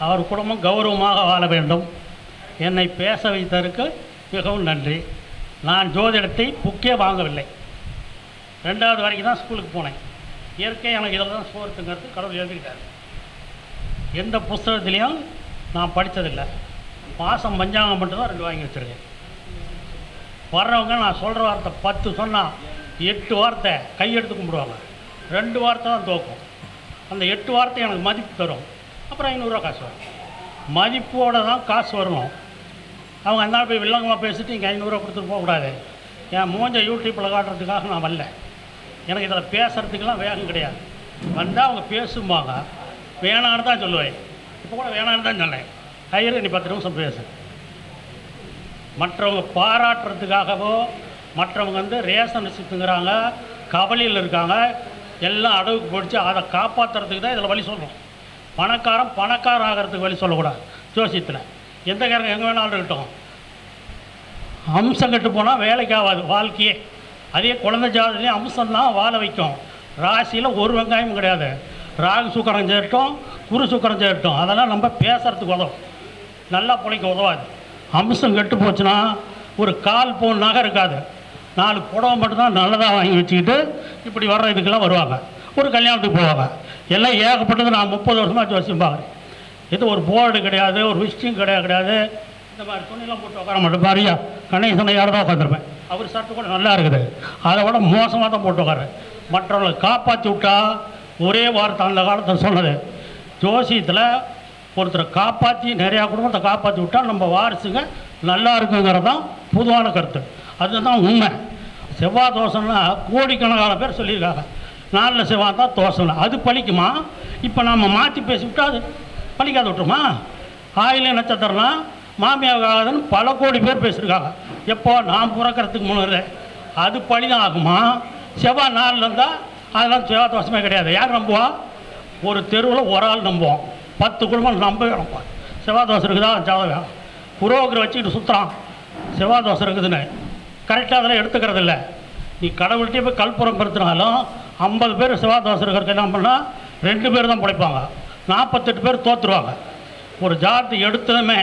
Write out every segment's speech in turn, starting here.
அவர் குடும்பம் கௌரவமாக வாழ வேண்டும். என்னை பேச வைத்ததற்கு மிகவும் நன்றி. நான் ஜோதிடத்தை புக்கே வாங்கவில்லை. 2வது வரைக்கும் தான் ஸ்கூலுக்கு போனேன். இயற்கை எனக்கு இதில் தான் சோறுங்கிறது கடவுள் எழுதிக்கிட்டார். எந்த புஸ்தகத்துலேயும் நான் படித்ததில்லை. மாதம் பஞ்சாங்கம் மட்டும் தான் 2 வாங்கி வச்சுருக்கேன். வர்றவங்க நான் சொல்கிற வார்த்தை 10 சொன்னால் 8 வார்த்தை கையெடுத்து கும்பிடுவாங்க. 2 வார்த்தை தான் தோக்கும். அந்த 8 வார்த்தை எனக்கு மதிப்பு தரும். அப்புறம் 500 ரூபா காசு வரும். மதிப்போடு தான் காசு வரணும். அவங்க அந்த போய் வில்லங்கமாக பேசிட்டு இங்கே 500 ரூபா கொடுத்துட்டு போகக்கூடாது. என் மூஞ்ச யூடியூப்பில் காட்டுறதுக்காக நான் வரல. எனக்கு இதில் பேசுகிறதுக்கெல்லாம் வேகம் கிடையாது. வந்தால் அவங்க பேசும்பாங்க, வேணான்னு தான் சொல்லுவேன். இப்போ கூட வேணான்னு தான் சொன்னேன். ஐயர் நீ 10 நிமிஷம் பேசு. மற்றவங்க பாராட்டுறதுக்காகவோ மற்றவங்க ரேஷன் ரிசிப்ட்டுங்கிறாங்க, கவலையில் இருக்காங்க, எல்லாம் அடவுக்கு பிடிச்சி அதை காப்பாற்றுறதுக்கு தான் இதில் வழி சொல்கிறோம். பணக்காரன் ஆகிறதுக்கு வழி சொல்லக்கூடாது. ஜோசியத்தில் எந்த காரங்க எங்கே வேணாலும் இருக்கட்டும், அம்சம் கட்டு போனால் வேலைக்கு ஆகாது வாழ்க்கையே. அதே குழந்தை ஜாதகத்துலேயும் அம்சம்தான் வாழ வைக்கும். ராசியில் ஒரு வெங்காயமும் கிடையாது. ராகு சுக்கரம் சேரட்டும், குரு சுக்கரம் சேரட்டும், அதெல்லாம் நம்ம பேசுகிறதுக்கு உதவும், நல்லா பிழைக்க உதவாது. அம்சம் கெட்டு போச்சுன்னா ஒரு 1/4 பவுன் நகை இருக்காது. 4 புடவை மட்டும்தான் நல்லதாக வாங்கி வச்சுக்கிட்டு இப்படி வர்ற இதுக்கெல்லாம் வருவாங்க. ஒரு கல்யாணத்துக்கு போவாங்க. எல்லாம் ஏகப்பட்டது. நான் 30 வருஷமாக ஜோசியம் பார்க்குறேன். இது ஒரு போர்டு கிடையாது, ஒரு விஷயம் கிடையாது. இந்த மாதிரி துணியெல்லாம் போட்டு உட்கார மாட்டேன். பாரியா கணேசனையார் தான் உட்காந்துருப்பேன். அவர் சட்டை கூட நல்லா இருக்குது. அதை விட மோசமாக தான் போட்டு உட்காரு. மற்றவங்களை காப்பாற்றி விட்டா ஒரே வார்த்தை அந்த காலத்தில் சொன்னது. ஜோசியத்தில் ஒருத்தரை காப்பாற்றி நிறையா குடும்பத்தை காப்பாற்றி விட்டால் நம்ம வாரிசுங்க நல்லா இருக்குங்கிறது தான் பொதுவான கருத்து. அதுதான் உண்மை. செவ்வாய் தோஷம்னா கோடிக்கணக்கான பேர் சொல்லியிருக்காங்க. 4 செவ்வாய் தான் தோஷம். அது பழிக்குமா? இப்போ நம்ம மாற்றி பேசிவிட்டா அது பழிக்காத விட்டுருமா? ஆயில நட்சத்திரம்னா மாமியாகாதுன்னு பல கோடி பேர் பேசியிருக்காங்க. எப்போ நான் பிறக்கிறதுக்கு முன்னாடி அது பழிதான் ஆகுமா? செவ்வாய் 4 இருந்தால் அதெல்லாம் செவ்வாய் தோஷமே கிடையாது. யார் நம்புவா? ஒரு தெருவில் ஒரு ஆள் நம்புவோம், 10 குடும்பம் நம்பவே நம்புவோம். செவ்வாய் தோஷம் இருக்குதா ஜாதகம் புரோகிற வச்சுக்கிட்டு சுற்றுறான் செவ்வாய் தோஷம் இருக்குதுன்னு. கரெக்டாக அதெல்லாம் எடுத்துக்கிறது இல்லை. நீ கடவுள்கிட்டே போய் கல்புரம் பெருத்தினாலும் 50 பேர் செவ்வாய் தோஷம் இருக்கிறதுக்கு என்ன பண்ணால் 2 பேர் தான் பிழைப்பாங்க, 48 பேர் தோற்றுருவாங்க. ஒரு ஜாதத்தை எடுத்ததுமே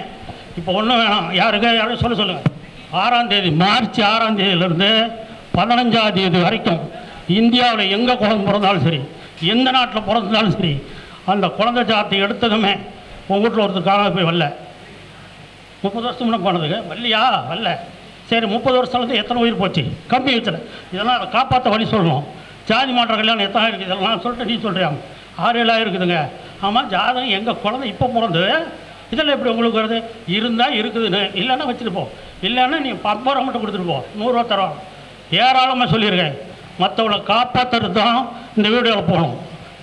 இப்போ ஒன்றும் வேணாம், யாரும் சொல்லுங்கள். 6ஆம் தேதி மார்ச் 6ஆம் தேதியிலேருந்து 15ஆம் தேதி வரைக்கும் இந்தியாவில் எங்கே குழந்தை பிறந்தாலும் சரி, எந்த நாட்டில் பிறந்தாலும் சரி, அந்த குழந்தை ஜாதத்தை எடுத்ததுமே உங்கள் வீட்டில் ஒருத்தர் காணாமல் போய் வரல. 30 வருஷம் முன்னே போனதுக்கு வரலையா? வரல. சரி, 30 வருஷத்துலேருந்து எத்தனை உயிர் போச்சு? கம்மி வச்சுல. இதெல்லாம் அதை காப்பாற்ற வழி சொல்லணும். ஜாதி மாற்ற கல்யாணம் எத்தனை இருக்குது? இதெல்லாம் சொல்லிட்டு நீ சொல்கிறியா? 6-7 இருக்குதுங்க. ஆமாம், ஜாதகம் எங்கள் குழந்தை இப்போ பிறந்து இதெல்லாம் எப்படி உங்களுக்கு வருது? இருந்தால் இருக்குதுன்னு, இல்லைன்னா வச்சுட்டு போ. இல்லைன்னா நீ 50 ரூபா மட்டும் கொடுத்துட்டு போ, 100 ரூபா தரோம். ஏராளமாக சொல்லியிருக்கேன். மற்றவங்களை காப்பாற்றுறது தான் இந்த வீடியோவில் போகணும்.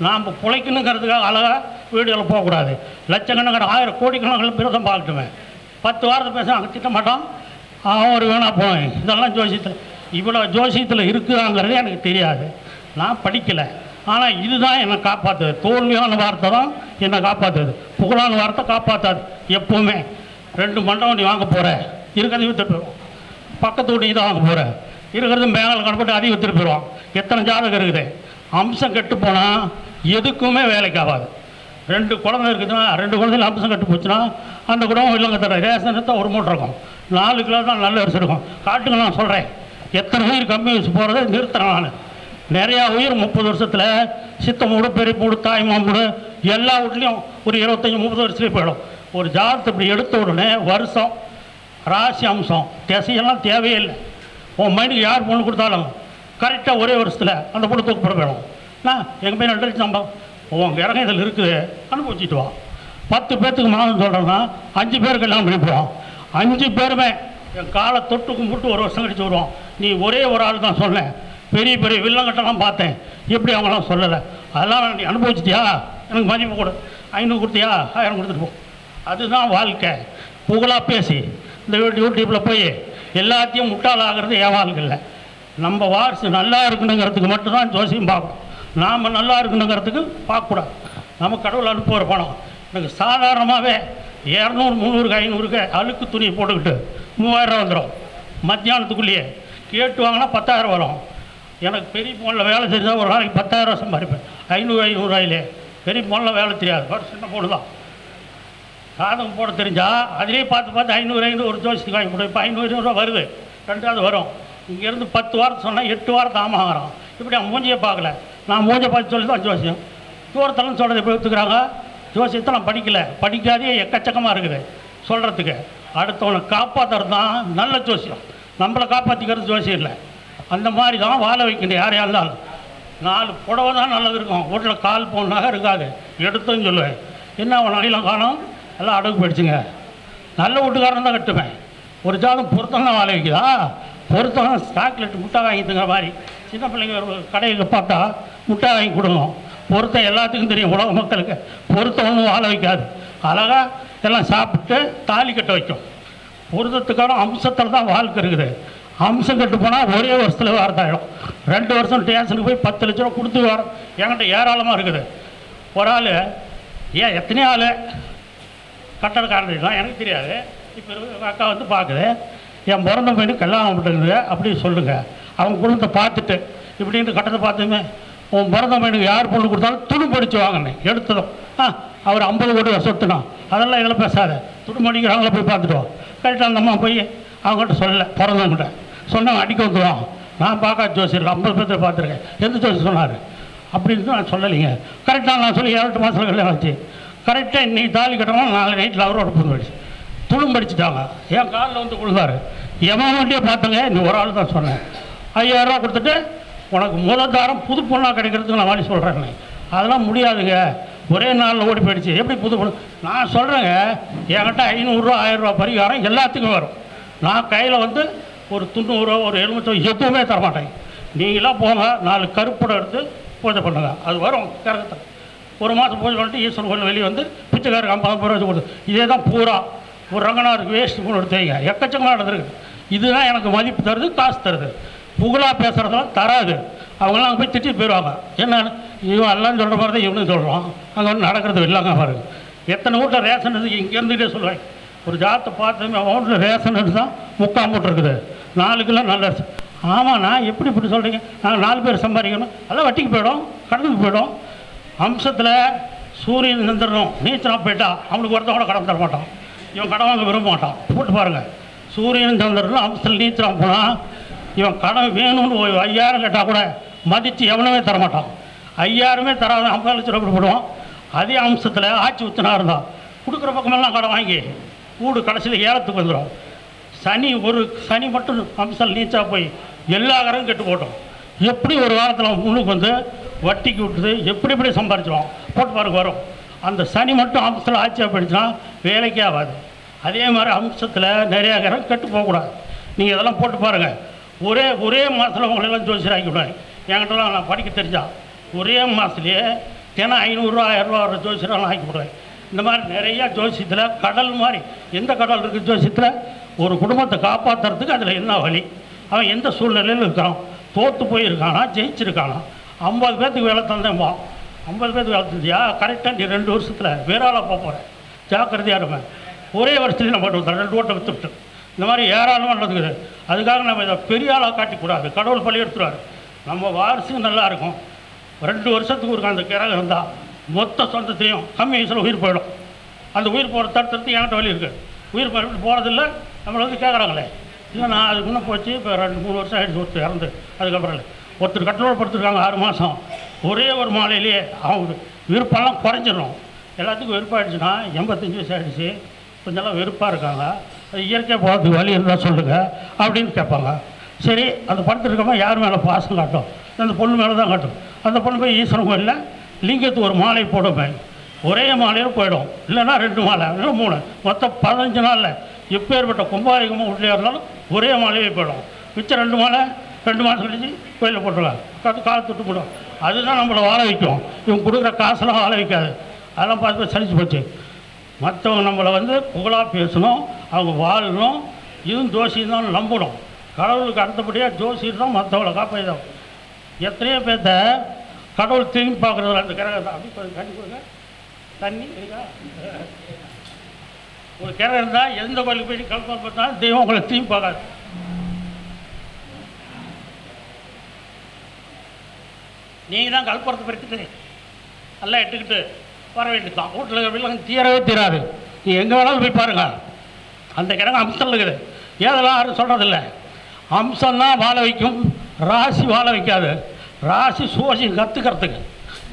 நாம் பிழைக்கணுங்கிறதுக்காக அழகாக வீடியோவில் போகக்கூடாது. லட்சக்கணக்கான 1000 கோடிக்கணக்கில் பேர் தான் பார்க்கட்டுமே. 10 வாரத்தை பேச அங்கே திட்ட மாட்டோம். ஒரு வேணா போவேன். இதெல்லாம் ஜோசியத்தில் இவ்வளோ ஜோசியத்தில் இருக்குதாங்கிறதே எனக்கு தெரியாது. நான் படிக்கலை. ஆனால் இதுதான் என்னை காப்பாற்றுது. தோல்வியான வார்த்தை தான் என்னை காப்பாற்றுது. புகழான வார்த்தை காப்பாற்றாது எப்போவுமே. 2 மண்டபம் நீ வாங்க போகிற, இருக்கிறது விற்றுட்டு போயிடுவோம். பக்கத்து வீட்டு தான் வாங்க போகிற, இருக்கிறது மேலே கணப்பட்டு அதிகம் விற்றுட்டு போயிடுவோம். எத்தனை ஜாதகம் இருக்குது? அம்சம் கெட்டு போனால் எதுக்குமே வேலைக்கு ஆகாது. 2 குழந்தை இருக்குதுன்னா 2 குழந்தைல அம்சம் கட்டு போச்சுன்னா அந்த குடும்பம் இல்லைங்க தர ரேஷன் எடுத்தால் 1 மூட்டை இருக்கும், 4 கிலோ தான் நல்ல அரிசி இருக்கும். காட்டுங்க, நான் சொல்கிறேன். எத்தனை உயிர் கம்மி வச்சு போகிறத நிறுத்துறேன் நான். நிறையா உயிர் 30 வருஷத்தில் சித்த மூடு, பெரிய மூடு, தாய் மாமூடு எல்லா வீட்லேயும் ஒரு 25-30 வருஷத்துலேயே போயிடும். ஒரு ஜாதத்தை இப்படி எடுத்த உடனே வருஷம், ராசி, அம்சம், திசையெல்லாம் தேவையே இல்லை. உன் மைண்டுக்கு யார் பொண்ணு கொடுத்தாலும் கரெக்டாக ஒரே வருஷத்தில் அந்த பொண்ணு தூக்கப்பட வேணும். நான் எங்கள் போய் 2 லட்சம் சம்பளம் உன் கிரகம் இதில் இருக்குது அனுபவிச்சுட்டு வா. 10 பேர்த்துக்கு மாதம் சொல்கிறேன்னா 5 பேருக்கு எல்லாம் பண்ணிவிடுவோம். 5 பேருமே என் காலை தொட்டு கும்பிட்டு 1 வருஷம் கழிச்சு வருவோம். நீ ஒரே ஒரு ஆள் தான் சொன்னேன். பெரிய பெரிய வில்லங்கட்டெல்லாம் பார்த்தேன், எப்படி அவங்களாம் சொல்லலை. அதெல்லாம் நீ அனுபவிச்சிட்டியா? எனக்கு மதிப்பு கொடு. 500 கொடுத்தியா? 1000 கொடுத்துட்டு போ. அதுதான் வாழ்க்கை. புகழாக பேசி இந்த யூடியூப்பில் போய் எல்லாத்தையும் முட்டாளாகிறது என் வாழ்க்கை இல்லை. நம்ம வாரிசு நல்லா இருக்கணுங்கிறதுக்கு மட்டும்தான் ஜோசியம் பார்க்கணும். நாம் நல்லா இருக்கணுங்கிறதுக்கு பார்க்கக்கூடாது. நம்ம கடவுள் அனுப்புகிற பணம் எனக்கு சாதாரணமாகவே 200, 300, 500 அழுக்கு துணியை போட்டுக்கிட்டு 3000 வந்துடும். மத்தியானத்துக்குள்ளேயே கேட்டு வாங்கினா 10,000 வரும். எனக்கு பெரிய பொண்ணில் வேலை செஞ்சால் ஒரு நாளைக்கு 10,000 சம்பாதிப்பேன். 500 ரூபாயிலே. பெரிய பொண்ணில் வேலை தெரியாது, சின்ன பொண்ணு தான். சாதகம் போட தெரிஞ்சால் அதிலே பார்த்து பார்த்து 500 ஒரு ஜோசிக்கு வாங்கி கொடுக்கும். இப்போ 500 வருது, 2வது வரும். இங்கேருந்து 10 வாரத்தை சொன்னால் 8 வாரத்தை ஆமாங்கிறோம். இப்படி அவன் மூஞ்சியை பார்க்கல, நான் மூஞ்சியை பார்த்து சொல்லி தான் ஜோசியம். தூரத்தலன்னு சொல்கிறது எப்படி ஒத்துக்கிறாங்க? ஜோசியத்தை நான் படிக்காதே எக்கச்சக்கமாக இருக்குது சொல்கிறதுக்கு. அடுத்தவனை காப்பாற்றுறது தான் நல்ல ஜோசியம், நம்மளை காப்பாற்றிக்கிறது ஜோசியம் இல்லை. அந்த மாதிரி தான் வாழ வைக்கணும். யாரையா இருந்தாலும் 4 புடவை தான் நல்லது இருக்கும், வீட்டில் கால் போனாக இருக்காது. எடுத்துன்னு சொல்லுவேன், என்ன அவன் நகையெல்லாம் காணும், எல்லாம் அடகு போயிடுச்சுங்க. நல்ல வீட்டுக்காரன் தான் கட்டுவேன். ஒரு ஜாதம் பொருத்தம் தான் வாழ வைக்குதா? பொருத்தம் சாக்லேட் முட்டை வாங்கிட்டுங்கிற மாதிரி சின்ன பிள்ளைங்க ஒரு கடையில் பார்த்தா முட்டை வாங்கி கொடுங்க. பொருத்தம் எல்லாத்துக்கும் தெரியும், உலக மக்களுக்கு. பொருத்தம் ஒன்றும் வாழ வைக்காது. அழகாக எல்லாம் சாப்பிட்டு தாலி கட்ட வைக்கும். பொருத்தத்துக்கான அம்சத்தில் தான் வாழ்க்கை இருக்குது. அம்சம் கட்டு போனால் ஒரே வருஷத்தில் வாரத்தாயிடும். 2 வருஷம் ஸ்டேஷனுக்கு போய் 10 லட்ச ரூபா கொடுத்து வர என்கிட்ட ஏராளமாக இருக்குது. ஒரு ஆள் எத்தனையோ ஆள் கட்டடக்காரன் தான் எனக்கு தெரியாது. இப்போ அக்கா வந்து பார்க்குது, என் பிறந்த பையனுக்கு கல்யாணம் பண்ணுறது அப்படின்னு சொல்லுங்கள். அவங்க குடும்பத்தை பார்த்துட்டு இப்படின்ட்டு கட்டத்தை பார்த்துமே, உன் பிறந்த பையனுக்கு யார் பொண்ணு கொடுத்தாலும் துணி படித்து வாங்கினேன் எடுத்ததும். அவர் 50 கோடி சொத்துனா அதெல்லாம் இதில் பேசாத, துணி படிக்கிறாங்கள போய் பார்த்துட்டோம். கரெக்டாக அந்த அம்மா போய் அவங்ககிட்ட சொல்லலை, பிறந்தவங்கிட்ட சொன்னாங்க அடிக்க வந்துடுவோம். நான் பார்க்காத ஜோசியர் 50 பேர்த்த பார்த்துருக்கேன், எந்த ஜோசி சொன்னார் அப்படின்னு நான் சொல்லலைங்க. கரெக்டாக நான் சொல்லி 7 மாதத்தில் கல்யாணம் ஆச்சு. கரெக்டாக இன்றைக்கி தாலி கட்டணும், நாளை நைட்டில் அவரோட பொண்ணு போயிடுச்சு. துணி படிச்சுட்டாங்க. என் காலில் வந்து கொடுத்தாரு. எவன்கிட்டே பார்த்தங்க, நீ ஒரு ஆள் தான் சொன்னேன். 5000 ரூபா கொடுத்துட்டு உனக்கு முதல் தாரம் புது பொண்ணாக கிடைக்கிறதுக்கு நான் வாங்கி சொல்கிறேன்னு. அதெல்லாம் முடியாதுங்க, ஒரே நாளில் ஓடி போயிடுச்சு. எப்படி புது பொண்ணு? நான் சொல்கிறேங்க, என்கிட்ட 500 ரூபா 1000 ரூபா பரிகாரம் எல்லாத்துக்கும் வரும். நான் கையில் வந்து ஒரு 90 ஒரு 70 எதுவுமே தரமாட்டேன். நீங்களாம் போங்க, 4 கருப்படம் எடுத்து பூஜை பண்ணுங்க, அது வரும் கரகத்தை. 1 மாதம் பூஜை பண்ணிட்டு ஈஸ்வரன் கோயில் வெளியே வந்து பிச்சைக்காரருக்கு 50 ரூபா கொடுத்து, இதே தான் பூரா ஒரு ரங்கனாருக்கு வேஸ்ட் பூ எடுத்து வைங்க. எக்கச்சக்கமாக நடந்திருக்கு. இதுதான் எனக்கு மதிப்பு தருது, காசு தருது. புகழாக பேசுகிறதெல்லாம் தராது. அவங்களாம் அங்கே போய் திட்டிட்டு போயிடுவாங்க. என்ன இவன் எல்லாம் சொல்கிற மாதிரி தான் இவனும் சொல்கிறான், அங்கே வந்து நடக்கிறது இல்லைங்க பாருங்க. எத்தனை வீட்டில் ரேஷன் இருக்குது இங்கே இருந்துகிட்டே சொல்லுவேன். ஒரு ஜாத்தை பார்த்துமே அவன் வீட்டில் ரேஷன் தான் 3/4 மூட்டை இருக்குது, 4 கிலோ நல்ல. ஆமாண்ணா எப்படி இப்படி சொல்கிறீங்க? நாங்கள் 4 பேர் சம்பாதிக்கணும், அதெல்லாம் வட்டிக்கு போயிடும், கடனுக்கு போயிடும். அம்சத்தில் சூரியன் நின்றுடணும், நீச்சலாக போயிட்டா அவனுக்கு ஒருத்த கூட கடன் தர மாட்டான். இவன் கடன் வாங்க விரும்ப மாட்டான். போட்டு பாருங்கள், சூரியன் சந்திரனும் அம்சத்தில் நீச்சலாம் போனால் இவன் கடன் வேணும்னு 5000 கேட்டால் கூட மதித்து எவனுமே தரமாட்டான். 5000 தராத 50 லட்ச ரூபா போடுவான். அதே அம்சத்தில் ஆட்சி உச்சனா இருந்தால் கொடுக்குற பக்கமெல்லாம் கடன் வாங்கி வீடு கடைசியில் ஏலத்துக்கு வந்துடும். சனி மட்டும் அம்சல் நீச்சா போய் எல்லா கரையும் கெட்டு போட்டோம். எப்படி ஒரு வாரத்தில் முன்னுக்கு வந்து வட்டிக்கு விட்டுது, எப்படி சம்பாரிச்சிடும். போட்டு பாருங்க வரும். அந்த சனி மட்டும் அம்சத்தில் ஆட்சியாக போயிடுச்சுன்னா வேலைக்கே ஆகாது. அதே மாதிரி அம்சத்தில் நிறையா கரை கெட்டு போகக்கூடாது. நீங்கள் இதெல்லாம் போட்டு பாருங்கள். ஒரே மாதத்தில் உங்களெல்லாம் ஜோசியர் ஆக்கி விடுவாங்க. என்கிட்டலாம் நான் படிக்க தெரிஞ்சா ஒரே மாதத்துலேயே தினம் 500 ரூபா 1000 ரூபா வர ஜோசியரெல்லாம் ஆக்கி விடுவேன். இந்த மாதிரி நிறையா ஜோசியத்தில் கடல் மாதிரி எந்த கடல் இருக்குது ஜோசியத்தில் ஒரு குடும்பத்தை காப்பாற்றுறதுக்கு அதில் என்ன வழி, அவன் எந்த சூழ்நிலையில் இருக்கான், தோற்று போயிருக்கானா ஜெயிச்சிருக்கானா. 50 பேர்த்துக்கு வேலை தந்தேன்பா, 50 பேர்த்துக்கு வேலை தந்தியா கரெக்டாக நீ 2 வருஷத்தில் வேற ஆளாக போகிறேன், ஜாக்கிரதையாக இருப்பேன். ஒரே வருஷத்துலேயும் நம்ம 2 ஓட்டை விற்றுவிட்டு இந்த மாதிரி ஏராளமாக நடக்குது. அதுக்காக நம்ம இதை பெரிய ஆளாக காட்டிக்கூடாது. கடவுள் பள்ளி எடுத்துருவார். நம்ம வாரிசுக்கு நல்லா இருக்கும். 2 வருஷத்துக்கு ஒரு அந்த கிரகம் இருந்தால் மொத்த சொந்தத்தையும் கம்மி வயசில் உயிர் போயிடும். அந்த உயிர் போகிற தடுத்து என்கிட்ட வழி இருக்குது. உயிர் போகிறதில்ல நம்மளை வந்து கேட்குறாங்களே, இல்லை நான் அதுக்கு முன்னே போச்சு. இப்போ 2-3 வருஷம் ஆகிடுச்சு ஒருத்தர் இறந்து. அதுக்கப்புறம் இல்லை ஒருத்தர் கட்டளோடு படுத்துருக்காங்க 6 மாதம். ஒரே ஒரு மாலையிலேயே அவங்க விருப்பம்லாம் குறைஞ்சிடும். எல்லாத்துக்கும் வெறுப்பாகிடுச்சுன்னா 85 வயசு ஆகிடுச்சு, கொஞ்சம்லாம் வெறுப்பாக இருக்காங்க, இயற்கை போகிறதுக்கு வழி இருந்தால் சொல்லுங்கள் அப்படின்னு கேட்பாங்க. சரி, அந்த படுத்துருக்கமா யார் மேலே பாசம் காட்டும்? அந்த பொண்ணு மேலே தான் காட்டும். அந்த பொண்ணு போய் ஈஸ்வரன் கோயிலில் லிங்கத்துக்கு ஒரு மாலை போடுவேன். ஒரே மாலையில் போயிடும், இல்லைன்னா 2 மாலை, இல்லைன்னா 3, மொத்தம் 15 நாளில் எப்பேற்பட்ட கும்பாரிகமாக உள்ளே இருந்தாலும் ஒரே மாலையே போயிடும். மிச்சம் 2 மாலை 2 மாதம் கழிச்சு கோயிலில் போட்டுருவாங்க. காலை தொட்டு போடும். அதுதான் நம்மளை வாழ வைக்கும். இவங்க கொடுக்குற காசெல்லாம் வாழ வைக்காது. அதெல்லாம் பார்த்து சலிச்சு போச்சு. மற்றவங்க நம்மளை வந்து புகழாக பேசணும், அவங்க வாழணும். இதுவும் ஜோசியம் தான் நம்பணும். கடவுளுக்கு அடுத்தபடியாக ஜோசியம் தான் மற்றவங்களை காப்பாற்றும். எத்தனையோ பேர்த்த கடவுள் திரும்பி பார்க்குறது அந்த கிரகம் தான். அப்படி கண்ணி கொடுங்க, தண்ணி இருக்கா? ஒரு கிரகம் இருந்தால் எந்த கோயிலுக்கு போய் கல்பனை பார்த்தாலும் தெய்வம் உங்களை திரும்பி பார்க்காது. நீங்கள் தான் கல்புறத்தை பறிக்கிட்டு நல்லா எடுத்துக்கிட்டு வர வேண்டியது தான். வீட்டில் விலங்கு தீரவே தீராது. நீ எங்கே வேணாலும் போய் பாருங்கள், அந்த கிரகம் அம்சம் இருக்குது. ஏதெல்லாம் யாரும் சொல்கிறதில்ல. அம்சம்தான் வாழ வைக்கும், ராசி வாழ வைக்காது. ராசி சோசி கற்றுக்கிறதுக்கு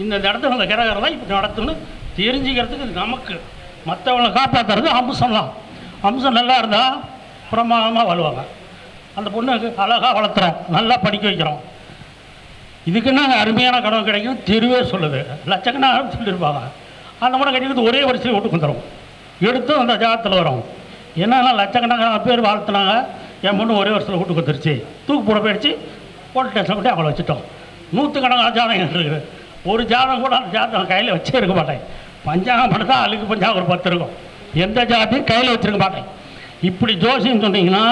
இந்த இடத்துல அந்த கிரகம் தான் இப்படி நடத்துன்னு தெரிஞ்சுக்கிறதுக்கு நமக்கு மற்றவங்களை காப்பாற்றுறது அம்சம் தான். அம்சம் நல்லா இருந்தால் பிரமாதமாக வாழ்வாங்க. அந்த பொண்ணுக்கு அழகாக வளர்த்துறோம், நல்லா படிக்க வைக்கிறோம். இதுக்குன்னா அருமையான கனவு கிடைக்கும் தெருவே சொல்லுது. லட்சக்கணக்கான சொல்லியிருப்பாங்க. அந்த கூட கிடைக்கிறது ஒரே வரிசையில் வீட்டுக்கு வந்துடும், எடுத்து அந்த ஜாதத்தில் வரும். என்னன்னா லட்சக்கணக்கான பேர் வாழ்த்துனாங்க, என் பொண்ணு ஒரே வருஷத்தில் வீட்டுக்கு வந்துருச்சு, தூக்கு போட போயிடுச்சு, போலீஸ் ஸ்டேஷன் விட்டு அவங்கள வச்சுட்டோம். நூற்றுக்கணக்கான ஜாதகம் இருக்குது. ஒரு ஜாதகம் கூட அந்த ஜாதகம் கையில் வச்சே இருக்க மாட்டேன். பஞ்சாங்கம் மட்டும் தான் அழுக்கு பஞ்சாங்கம் ஒரு 10 இருக்கும். எந்த ஜாதத்தையும் கையில் வச்சுருக்க மாட்டேன். இப்படி ஜோசியம் சொன்னீங்கன்னா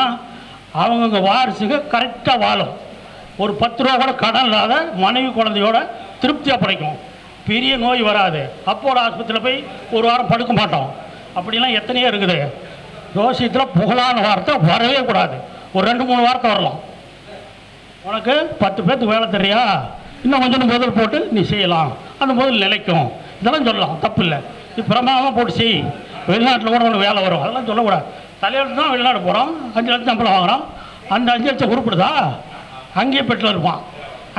அவங்கவுங்க வாரிசுக்கு கரெக்டாக வாழும். ஒரு 10 ரூபா கூட கடன் இல்லாத மனைவி குழந்தையோட திருப்தியாக படைக்கும். பெரிய நோய் வராது. அப்போலோ ஆஸ்பத்திரியில் போய் ஒரு வாரம் படுக்க மாட்டோம். அப்படிலாம் எத்தனையோ இருக்குது. ஜோசியத்தில் புகழான வார்த்தை வரவே கூடாது. ஒரு 2-3 வார்த்தை வரலாம். உனக்கு 10 பேர்த்துக்கு வேலை தெரியா, இன்னும் கொஞ்சம் முதல் போட்டு நீ செய்யலாம், அந்த முதல் நிலைக்கும், இதெல்லாம் சொல்லலாம், தப்பு இல்லை. இது பிரமாதமாக போட்டு செய், வெளிநாட்டில் கூட உனக்கு வேலை வரும், அதெல்லாம் சொல்லக்கூடாது. தலைவருக்கு தான் வெளிநாடு போகிறோம், 5 லட்சம் சம்பளம் வாங்குகிறோம், அந்த 5 லட்சம் உருப்பிடுதா? அங்கேயே பெட்டில் இருப்பான்,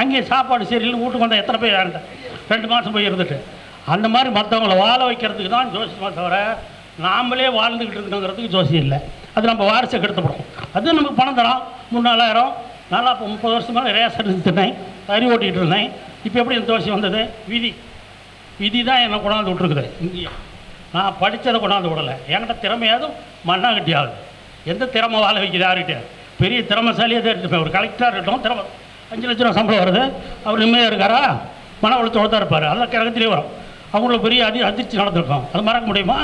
அங்கேயே சாப்பாடு சரியில்லை, வீட்டுக்கு வந்தால் எத்தனை பேர் யாருந்த 2 மாதம் போய் இருந்துட்டு. அந்த மாதிரி மற்றவங்கள வாழ வைக்கிறதுக்கு தான் ஜோசியமாக தவிர நாமளே வாழ்ந்துக்கிட்டு இருக்கணுங்கிறதுக்கு ஜோசியம் இல்லை. அது நம்ம வாரிசை கெடுத்துப்படும். அது நமக்கு பணம் தரோம். 3-4,000 நல்லா. இப்போ 30 வருஷமாக ரேசர் இருந்துட்டேன், தறி ஓட்டிகிட்டு இருந்தேன். இப்போ எப்படி இந்த ஜோசியம் வந்தது? விதி தான் என்னை கொண்டாந்து விட்டுருக்குது. இங்கேயும் நான் படித்ததை கொண்டாந்து விடலை. என்கிட்ட திறமையாவது மண்ணாகட்டியாகுது. எந்த திறமை வாழ வைக்கிது? யார்கிட்ட பெரிய திறமைசாலியாக தான் எடுத்துப்பேன். ஒரு கலெக்டராக இருக்கட்டும், திறமை 5 லட்ச ரூபா சம்பளம் வருது, அவர் நிம்மதியாக இருக்காரா? மன உளத்தோடு தான் இருப்பார். அதெல்லாம் கிரகத்திலே வரும். அவங்களுக்கு பெரிய அதிர்ச்சி நடந்திருக்கும். அது மறக்க முடியுமா?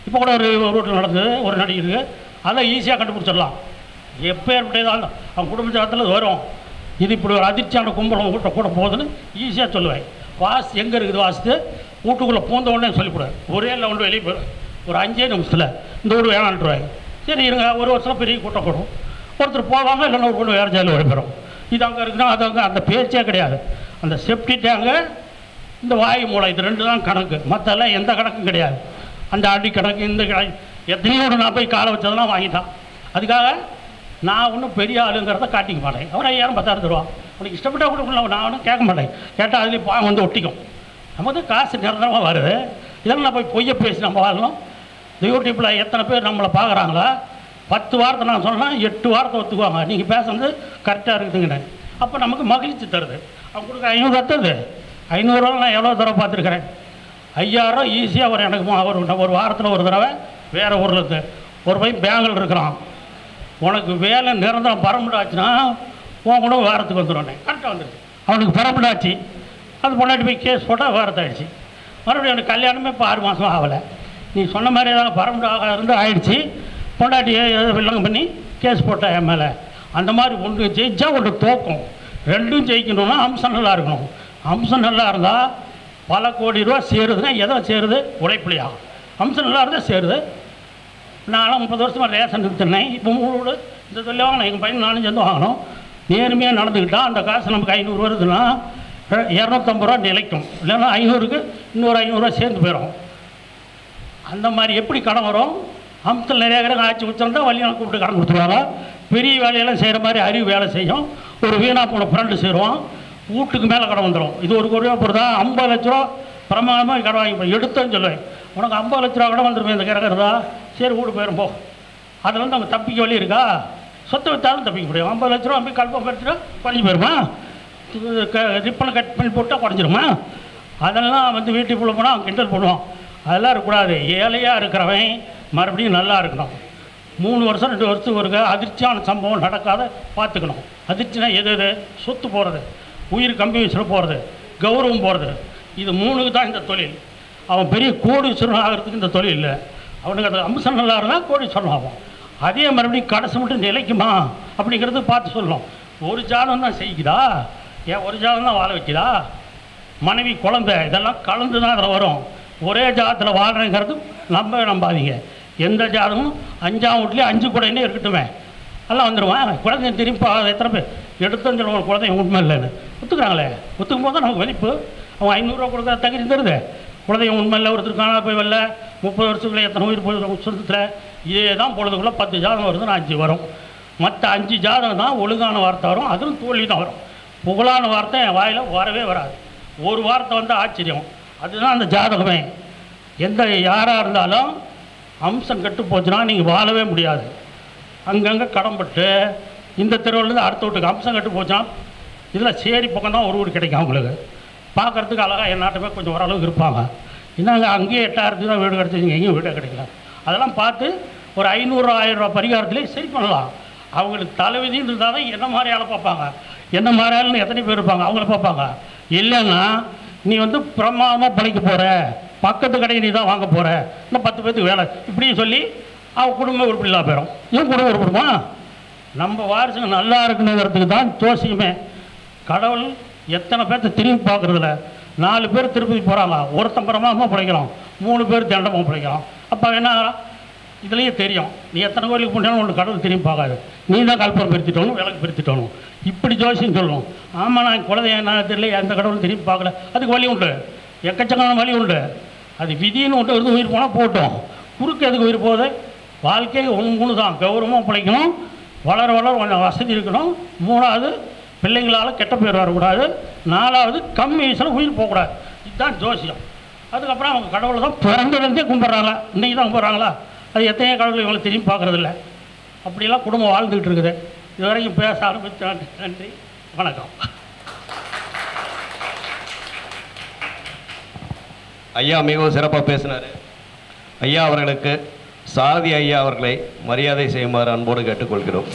இப்போ கூட ஒரு ரூட்டில் நடந்தது, ஒரு நடிகருக்கு. அதை ஈஸியாக கண்டுபிடிச்சிடலாம். எப்போ ஏற்பட்டதாலும் அவங்க குடும்ப ஜாதத்தில் வரும். இது இப்படி ஒரு அதிர்ச்சியான கும்பலம் வீட்டை கூட போகுதுன்னு ஈஸியாக சொல்லுவேன். வாசு எங்கே இருக்குது? வாசு வீட்டுக்குள்ளே பூந்த உடனே சொல்லிவிடுவேன். ஒரே இல்லை ஒன்று வெளியே போயிடும். ஒரு 5 நிமிஷத்தில் இந்த வீடு வேணான்ட்டுருவாங்க. சரி இருங்க, ஒரு வருஷம் பெரிய கூட்டம் கூடும். ஒருத்தர் போவாங்க, இல்லைன்னா ஒரு பொண்ணு வேறு ஜாலியில் ஓடிப்போம். இது அங்கே இருக்குன்னா அது அங்கே அந்த பேச்சே கிடையாது. அந்த செப்டி டேங்கு, இந்த வாயு மூளை, இது 2 தான் கணக்கு. மற்றெல்லாம் எந்த கணக்கும் கிடையாது. அந்த அடி கணக்கு, இந்த கணக்கு, எத்தனையோ நான் போய் காலை வச்சதெல்லாம் வாங்கிட்டான். அதுக்காக நான் ஒன்றும் பெரிய ஆளுங்கிறத காட்டிக்க மாட்டேன். அவரை 1000-10,000 தருவான். உனக்கு இஷ்டப்பட்டால் கொடுக்கல, நான் ஒன்றும் கேட்க மாட்டேன். கேட்டால் அதுலேயும் பாவம் வந்து ஒட்டிக்கும். நமக்கு காசு நிரந்தரமாக வருது. இதெல்லாம் நான் போய் பொய்யை பேசி நம்ம வாழணும். இந்த யூடியூப்பில் எத்தனை பேர் நம்மளை பார்க்குறாங்களா? 10 வாரத்தை நான் சொன்னால் 8 வாரத்தை ஒத்துக்குவாங்க. நீங்கள் பேசுறது கரெக்டாக இருக்குதுங்கண்ணே. அப்போ நமக்கு மகிழ்ச்சி தருது. அவங்க கொடுக்க 500 தருது. 500 ரூபா நான் எவ்வளோ தடவை பார்த்துருக்குறேன். 5000 ஈஸியாக வரும். எனக்கு ஒரு வாரத்தில் ஒரு தடவை வேறு ஊரில் இருந்து ஒரு பையன் பேங்கில் இருக்கிறான். உனக்கு வேலை நிரந்தரம் பரம்படாச்சுன்னா உன் கூட வாரத்துக்கு வந்துடுவேன். கரெக்டாக வந்துடுச்சு. அவனுக்கு பரம்படாச்சு. அது பொண்டாட்டி போய் கேஸ் போட்டால் வாரத்தாயிடுச்சு. மறுபடியும் எனக்கு கல்யாணமே இப்போ 6 மாதம் ஆகலை. நீ சொன்ன மாதிரி ஏதாவது பரம்படாக இருந்து ஆயிடுச்சு. பொண்டாட்டியை வில்லங்கம் பண்ணி கேஸ் போட்டா என் மேலே. அந்த மாதிரி ஒன்று ஜெயிச்சா ஒன்று தோக்கும். 2ம் ஜெயிக்கணும்னா அம்சம் நல்லா இருக்கணும். அம்சம் நல்லா இருந்தால் பல கோடி ரூபா சேருதுன்னா எதோ சேருது? உழைப்புலையா? அம்சம் நல்லா இருந்தால் சேருது. நானும் 30 வருஷமாக ரேஷன் நிறுத்தினேன். இப்போ 3 இந்த சொல்லி வாங்கினேன். எங்கள் பையன் 4 சேர்ந்து வாங்கணும். நேர்மையாக நடந்துக்கிட்டால் அந்த காசு நமக்கு 500 வருதுன்னா 250 ரூபா நிலைக்கும். இல்லைன்னா 500க்கு இன்னொரு 500 ரூபா சேர்ந்து போயிடும். அந்த மாதிரி எப்படி கடன் வரும்? அம்சத்தில் நிறைய கிரகம் ஆட்சி வச்சோம்னா வழியான கூப்பிட்டு கடன் கொடுத்துருவாங்க. பெரிய வேலையெல்லாம் செய்கிற மாதிரி அறிவு வேலை செய்யும். ஒரு வீணாக போன ஃப்ரெண்டு சேருவான், வீட்டுக்கு மேலே கடன் வந்துடும். இது ஒரு ரூபா பொறுத்தா 50 லட்ச ரூபா பிரமாதமாக கடன் வாங்கி எடுத்தோன்னு சொல்லுவேன். உனக்கு 50 லட்ச ரூபா கடன் வந்துருமே இந்த கிரகம் இருந்தா, சரி வீடு போயிடும் போ. அதில் வந்து அவங்க தப்பிக்க வழி இருக்கா? சொத்தை விற்றாலும் தப்பிக்க முடியும். 50 லட்ச ரூபா போய் கல்பம் கட்டிட்டா குறைஞ்சி போயிருமா? ரிப்பனை கட் பண்ணி போட்டால் குறைஞ்சிருமா? அதெல்லாம் வந்து வீட்டுக்குள்ளே போனால் அவன் கிண்டல் பண்ணுவான். அதெல்லாம் இருக்கக்கூடாது. ஏழையாக இருக்கிறவன் மறுபடியும் நல்லா இருக்கணும். 3 வருஷம் 2 வருஷத்துக்கு ஒரு அதிர்ச்சியான சம்பவம் நடக்காத பார்த்துக்கணும். அதிர்ச்சினா எது? சொத்து போகிறது, உயிர் கம்பி வச்சுட்டு போகிறது, கௌரவம் போகிறது. இது 3க்கு தான் இந்த தொழில். அவன் பெரிய கோடீஸ்வரன் ஆகிறதுக்கு இந்த தொழில் இல்லை. அவனுக்கு அது அம்சம் நல்லா இருந்தால் கோடீஸ்வரன் ஆகும். அதே மறுபடியும் கடைசி மட்டும் நிலைக்குமா அப்படிங்கிறது பார்த்து சொல்லணும். ஒரு ஜாதகம் தான் செய்யுதா? ஏன் ஒரு ஜாதகம் தான் வாழ வைக்குதா? மனைவி குழந்தை இதெல்லாம் கலந்து தான் அதில் வரும். ஒரே ஜாதத்தில் வாழ்கிறேங்கிறது நம்பாதீங்க. எந்த ஜாதகமும் 5ஆம் வீட்லேயே 5 குழந்தைன்னே இருக்கட்டுமே, எல்லாம் வந்துடுவேன். குழந்தை திரும்பி எத்தனை பேர் எடுத்து ஒரு குழந்தை உண்மை இல்லைன்னு ஒத்துக்கிறாங்களே. ஒத்துக்கும் போது தான் நமக்கு மதிப்பு. அவன் 500 ரூபா கொடுக்குற தகுதி தருது. குலதெய்வம் உண்மையில் ஒருத்தர் காணா போய் வரல 30 வருஷத்துக்குள்ளே எத்தனை உயிர் போய் வருஷத்தில் இதே தான் பொழுதுக்குள்ளே 10 ஜாதகம் வருதுன்னு 5 வரும். மற்ற 5 ஜாதகம் தான் ஒழுங்கான வார்த்தை வரும், அதுவும் தோல்வி தான் வரும். புகழான வார்த்தை என் வாயில் வரவே வராது. ஒரு வார்த்தை வந்து ஆச்சரியம், அதுதான் அந்த ஜாதகமே. எந்த யாராக இருந்தாலும் அம்சம் கெட்டு போச்சுன்னா நீங்கள் வாழவே முடியாது. அங்கங்கே கடன்பட்டு இந்த தெருவிலேருந்து அடுத்த வீட்டுக்கு அம்சம் கெட்டு போச்சுன்னா இதில் சேரி பக்கம் தான் ஒரு வீடு கிடைக்கும். அவங்களுக்கு பார்க்குறதுக்கு அழகாக என்னாட்டுமே கொஞ்சம் ஓரளவுக்கு இருப்பாங்க. என்னங்க அங்கேயே 8000 தான் வீடு கிடச்சிங்க, எங்கேயும் வீடே கிடைக்கல. அதெல்லாம் பார்த்து ஒரு 500 1000 ரூபா பரிகாரத்துலேயே சரி பண்ணலாம். அவங்களுக்கு தலைவிதின்னு இருந்தால் தான் என்ன மாதிரி ஆளை பார்ப்பாங்க, என்ன மாதிரி ஆளுன்னு எத்தனை பேர் இருப்பாங்க அவங்கள பார்ப்பாங்க. இல்லைன்னா நீ வந்து பிரமாதமாக பழைக்க போகிற, பக்கத்து கடையை நீ தான் வாங்க போகிற, இன்னும் 10 பேருக்கு வேலை இப்படின்னு சொல்லி அவன் குடும்பம் உருப்படி இல்லாம போயிடும். ஏன் குடும்பம் உருப்படுமா? நம்ம வாரிசுங்க நல்லா இருக்குங்கிறதுக்கு தான் ஜோசியமே. கடவுள் எத்தனை பேர்த்த திரும்பி பார்க்குறதில்ல. 4 பேர் திருப்பதி போகிறாங்க, ஒருத்தன் பிரமாதமாக பிழைக்கிறோம், 3 பேர் தண்டமாக பிழைக்கிறோம். அப்போ என்ன இதுலேயே தெரியும், நீ எத்தனை கோயிலுக்கு போனாலும் ஒன்று கடவுள் திரும்பி பார்க்காது. நீ தான் கல்பனை பிரித்துட்டணும், விளக்கு பிரித்துட்டணும், இப்படி ஜோசியம் சொல்லணும். ஆமாம் நான் குழந்தைய என்ன தெரியல, எந்த கடவுள் திரும்பி பார்க்கல, அதுக்கு வழி உண்டு, எக்கச்சக்கான வழி உண்டு. அது விதின்னு ஒன்று இருந்து உயிர் போனால் போட்டோம், குறுக்கு எதுக்கு உயிர் போகுது? வாழ்க்கை ஒன்று தான், கௌரவமாக பிழைக்கணும், வளர வளர கொஞ்சம் வசதி இருக்கணும். 3வது பிள்ளைங்களால் கெட்ட பேர் வரக்கூடாது. 4வது கம்மி வயசில் உயிர் போகக்கூடாது. இதுதான் ஜோசியம். அதுக்கப்புறம் அவங்க கடவுளை தான் பிறந்ததுலேருந்தே கும்பிட்றாங்க, இன்றைக்கி தான் கும்பிட்றாங்களா? அது எத்தனையோ கடவுள் இவங்களை திரும்பி பார்க்குறதில்ல. அப்படிலாம் குடும்பம் வாழ்ந்துக்கிட்டு இருக்குது. இது வரைக்கும் பேச ஆரம்பித்த நன்றி, வணக்கம். ஐயா மிகவும் சிறப்பாக பேசினார். ஐயா அவர்களுக்கு சாரதி ஐயா அவர்களை மரியாதை செய்யுமாறு அன்போடு கேட்டுக்கொள்கிறோம்.